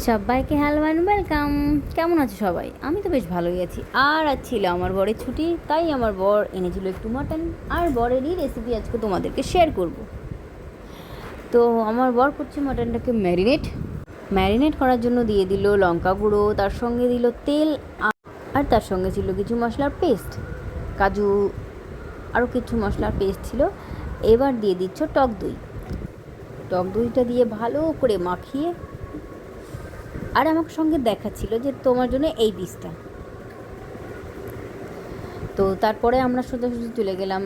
সবাইকে hello and welcome. কেমন আছো সবাই? আমি তো বেশ ভালোই আছি। আর আজ ছিল আমার বরের ছুটি, তাই আমার বর এনেছিল একটু মাটন, আর বরেরই রেসিপি আজকে তোমাদেরকে শেয়ার করব। তো আমার বর করছে মাটনটাকে ম্যারিনেট করার জন্য দিয়ে দিল লঙ্কা গুঁড়ো, তার সঙ্গে দিল তেল, আর তার সঙ্গে ছিল কিছু মশলার পেস্ট, কাজু, আরও কিছু মশলার পেস্ট ছিল। এবার দিয়ে দিচ্ছ টক দইটা দিয়ে ভালো করে মাখিয়ে, আর আমার সঙ্গে দেখাচ্ছিল যে তোমার জন্য এই পিসটা। তো তারপরে আমরা সোজাসুজি চলে গেলাম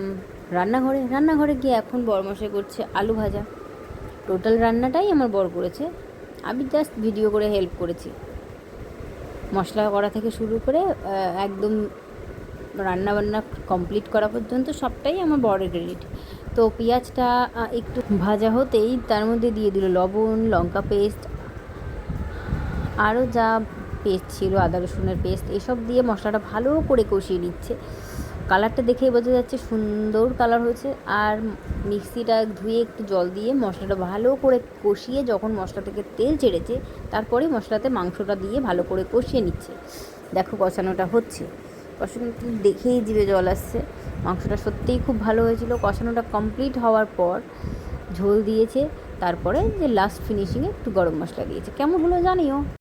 রান্নাঘরে গিয়ে এখন বরমশাই করছে আলু ভাজা। টোটাল রান্নাটাই আমার বর করেছে, আমি জাস্ট ভিডিও করে হেল্প করেছি। মশলা করা থেকে শুরু করে একদম রান্নাবান্না কমপ্লিট করা পর্যন্ত সবটাই আমার বরের ক্রেডিট। তো পেঁয়াজটা একটু ভাজা হতেই তার মধ্যে দিয়ে দিল লবণ, লঙ্কা পেস্ট, আরও যা পেস্ট ছিল, আদা রসুনের পেস্ট, এসব দিয়ে মশলাটা ভালো করে কষিয়ে নিচ্ছে। কালারটা দেখেই বোঝা যাচ্ছে সুন্দর কালার হয়েছে। আর মিক্সিটা ধুয়ে একটু জল দিয়ে মশলাটা ভালো করে কষিয়ে, যখন মশলা থেকে তেল ছেড়েছে তারপরে মশলাতে মাংসটা দিয়ে ভালো করে কষিয়ে নিচ্ছে। দেখো কষানোটা হচ্ছে, কষানো দেখেই জিভে জল আসছে। মাংসটা সত্যিই খুব ভালো হয়েছিল। কষানোটা কমপ্লিট হওয়ার পর ঝোল দিয়েছে, তারপরে যে লাস্ট ফিনিশিংয়ে একটু গরম মশলা দিয়েছে। কেমন হলো জানিও।